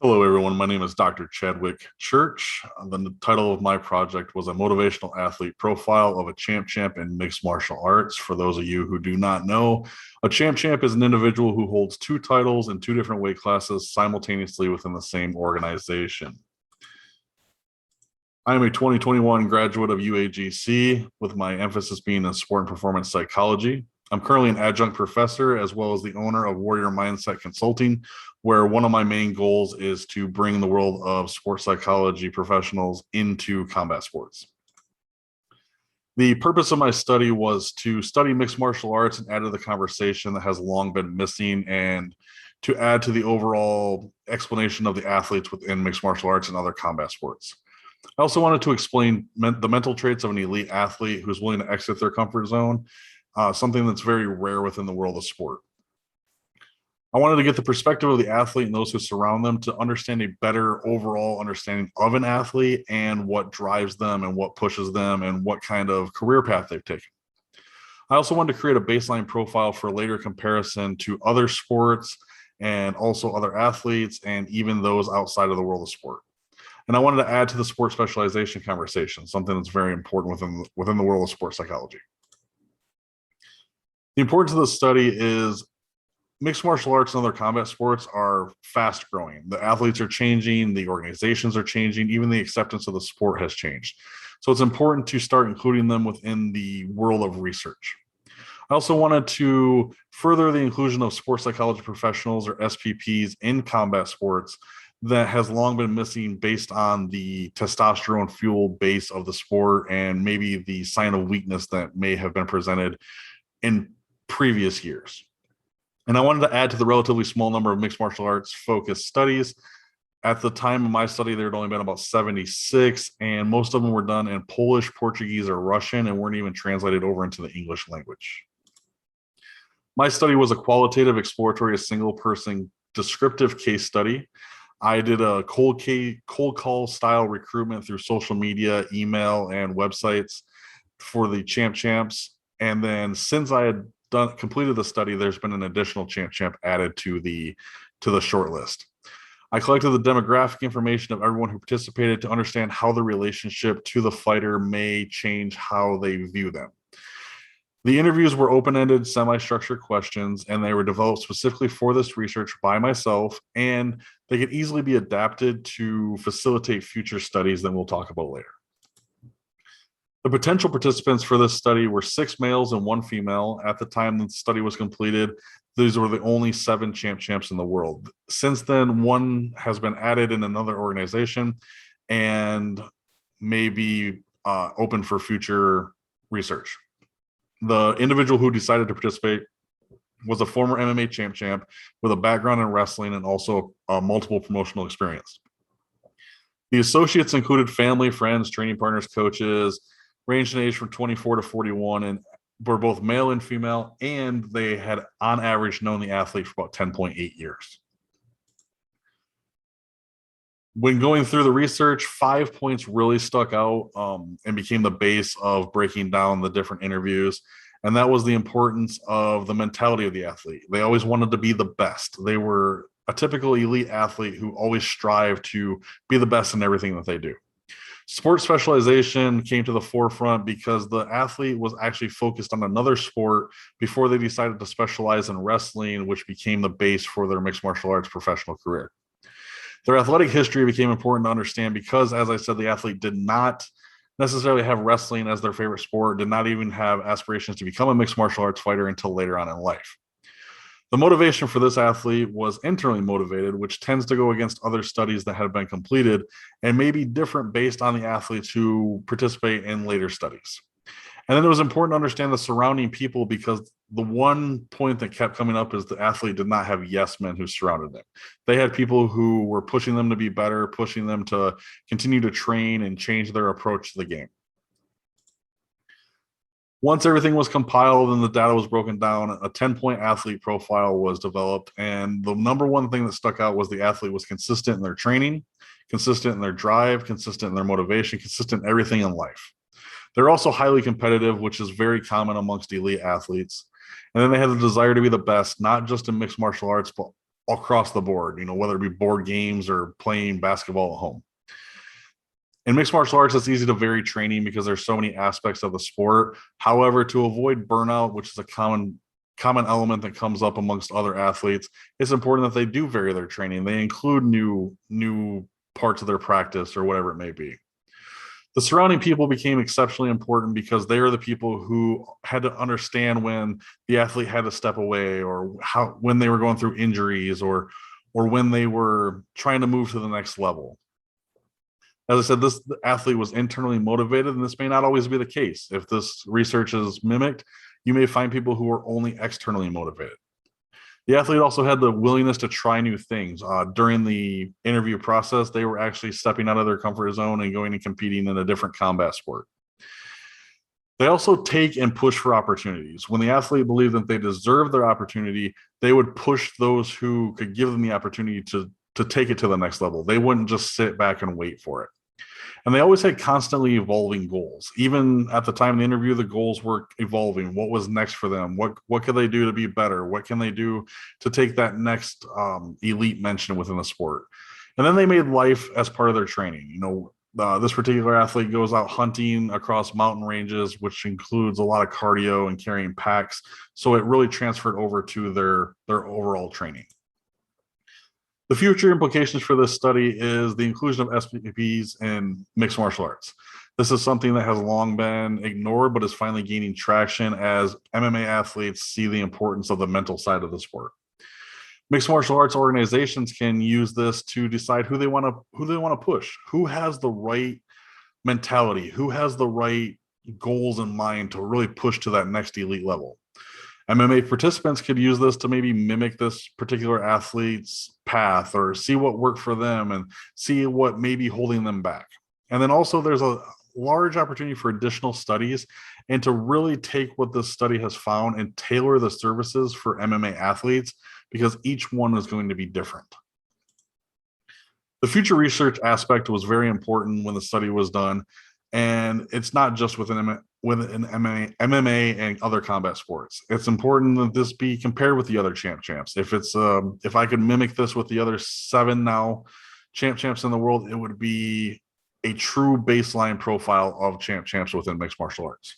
Hello, everyone. My name is Dr. Chadwick Church. The title of my project was a motivational athlete profile of a champ in mixed martial arts. For those of you who do not know, a champ is an individual who holds two titles in two different weight classes simultaneously within the same organization. I am a 2021 graduate of UAGC with my emphasis being in sport and performance psychology. I'm currently an adjunct professor as well as the owner of Warrior Mindset Consulting, where one of my main goals is to bring the world of sports psychology professionals into combat sports. The purpose of my study was to study mixed martial arts and add to the conversation that has long been missing, and to add to the overall explanation of the athletes within mixed martial arts and other combat sports. I also wanted to explain the mental traits of an elite athlete who's willing to exit their comfort zone, something that's very rare within the world of sport. I wanted to get the perspective of the athlete and those who surround them to understand a better overall understanding of an athlete and what drives them and what pushes them and what kind of career path they've taken. I also wanted to create a baseline profile for later comparison to other sports and also other athletes and even those outside of the world of sport. And I wanted to add to the sport specialization conversation, something that's very important within the world of sports psychology. The importance of this study is mixed martial arts and other combat sports are fast growing. The athletes are changing, the organizations are changing, even the acceptance of the sport has changed. So it's important to start including them within the world of research. I also wanted to further the inclusion of sports psychology professionals or SPPs in combat sports that has long been missing based on the testosterone fuel base of the sport and maybe the sign of weakness that may have been presented in previous years. And I wanted to add to the relatively small number of mixed martial arts focused studies. At the time of my study, there had only been about 76, and most of them were done in Polish, Portuguese, or Russian and weren't even translated over into the English language. My study was a qualitative, exploratory, a single person descriptive case study. I did a cold call style recruitment through social media, email, and websites for the champs. And then since I had completed the study, there's been an additional champ added to the short list. I collected the demographic information of everyone who participated to understand how the relationship to the fighter may change how they view them. The interviews were open-ended, semi-structured questions, and they were developed specifically for this research by myself, and they could easily be adapted to facilitate future studies that we'll talk about later. The potential participants for this study were 6 males and 1 female. At the time the study was completed, these were the only 7 champs in the world. Since then, 1 has been added in another organization and may be open for future research. The individual who decided to participate was a former MMA champ with a background in wrestling and also multiple promotional experience. The associates included family, friends, training partners, coaches, ranged in age from 24 to 41, and were both male and female, and they had on average known the athlete for about 10.8 years. When going through the research, 5 points really stuck out and became the base of breaking down the different interviews. And that was the importance of the mentality of the athlete. They always wanted to be the best. They were a typical elite athlete who always strived to be the best in everything that they do. Sport specialization came to the forefront because the athlete was actually focused on another sport before they decided to specialize in wrestling, which became the base for their mixed martial arts professional career. Their athletic history became important to understand because, as I said, the athlete did not necessarily have wrestling as their favorite sport, did not even have aspirations to become a mixed martial arts fighter until later on in life. The motivation for this athlete was internally motivated, which tends to go against other studies that have been completed and may be different based on the athletes who participate in later studies. And then it was important to understand the surrounding people because the one point that kept coming up is the athlete did not have yes men who surrounded them. They had people who were pushing them to be better, pushing them to continue to train and change their approach to the game. Once everything was compiled and the data was broken down, a 10-point athlete profile was developed. And the number one thing that stuck out was the athlete was consistent in their training, consistent in their drive, consistent in their motivation, consistent in everything in life. They're also highly competitive, which is very common amongst elite athletes. And then they have the desire to be the best, not just in mixed martial arts, but across the board, whether it be board games or playing basketball at home. In mixed martial arts, it's easy to vary training because there's so many aspects of the sport. However, to avoid burnout, which is a common element that comes up amongst other athletes, it's important that they do vary their training. They include new parts of their practice or whatever it may be. The surrounding people became exceptionally important because they are the people who had to understand when the athlete had to step away, or when they were going through injuries, or when they were trying to move to the next level. As I said, this athlete was internally motivated, and this may not always be the case. If this research is mimicked, you may find people who are only externally motivated. The athlete also had the willingness to try new things. During the interview process, they were actually stepping out of their comfort zone and going and competing in a different combat sport. They also take and push for opportunities. When the athlete believed that they deserved their opportunity, they would push those who could give them the opportunity to take it to the next level. They wouldn't just sit back and wait for it. And they always had constantly evolving goals. Even at the time of the interview, the goals were evolving. What was next for them? What could they do to be better? What can they do to take that next elite mention within the sport? And then they made life as part of their training. This particular athlete goes out hunting across mountain ranges, which includes a lot of cardio and carrying packs. So it really transferred over to their overall training. The future implications for this study is the inclusion of SPPs in mixed martial arts. This is something that has long been ignored, but is finally gaining traction as MMA athletes see the importance of the mental side of the sport. Mixed martial arts organizations can use this to decide who they want to push, who has the right mentality, who has the right goals in mind to really push to that next elite level. MMA participants could use this to maybe mimic this particular athlete's path, or see what worked for them and see what may be holding them back. And then also there's a large opportunity for additional studies, and to really take what this study has found and tailor the services for MMA athletes, because each one is going to be different. The future research aspect was very important when the study was done, and it's not just within MMA and other combat sports. It's important that this be compared with the other champs. If I could mimic this with the other 7 now champs in the world, it would be a true baseline profile of champs within mixed martial arts.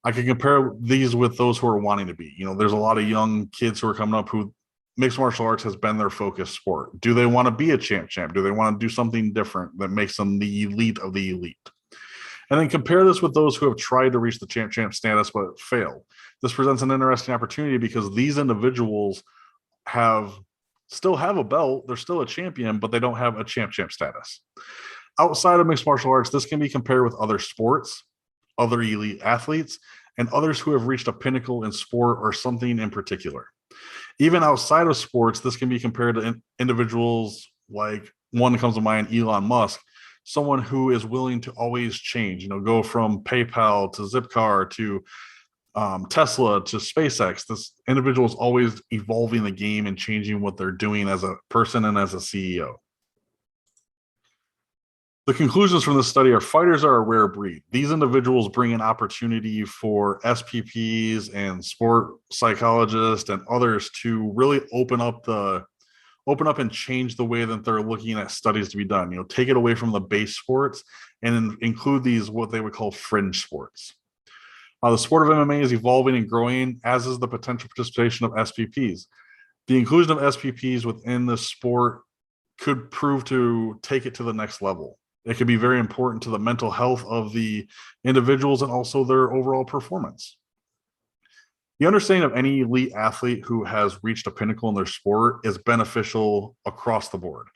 I could compare these with those who are wanting to be. There's a lot of young kids who are coming up who mixed martial arts has been their focus sport. Do they want to be a champ? Do they want to do something different that makes them the elite of the elite? And then compare this with those who have tried to reach the champ status but failed. This presents an interesting opportunity because these individuals still have a belt, they're still a champion, but they don't have a champ status. Outside of mixed martial arts, this can be compared with other sports, other elite athletes, and others who have reached a pinnacle in sport or something in particular. Even outside of sports, this can be compared to individuals like, one that comes to mind, Elon Musk, someone who is willing to always change, go from PayPal to Zipcar to Tesla to SpaceX. This individual is always evolving the game and changing what they're doing as a person and as a CEO. The conclusions from this study are fighters are a rare breed. These individuals bring an opportunity for SPPs and sport psychologists and others to really open up and change the way that they're looking at studies to be done. Take it away from the base sports and include these, what they would call fringe sports. The sport of MMA is evolving and growing, as is the potential participation of SPPs. The inclusion of SPPs within the sport could prove to take it to the next level. It could be very important to the mental health of the individuals and also their overall performance. The understanding of any elite athlete who has reached a pinnacle in their sport is beneficial across the board.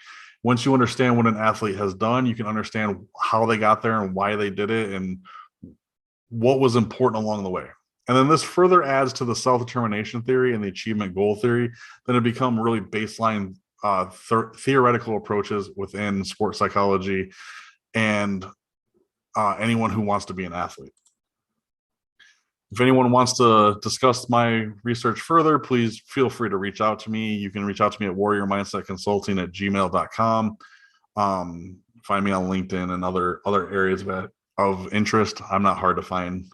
Once you understand what an athlete has done, you can understand how they got there and why they did it and what was important along the way. And then this further adds to the self-determination theory and the achievement goal theory that have become really baseline theoretical approaches within sports psychology and anyone who wants to be an athlete. If anyone wants to discuss my research further, please feel free to reach out to me. You can reach out to me at warriormindsetconsulting@gmail.com. Find me on LinkedIn and other areas of interest. I'm not hard to find.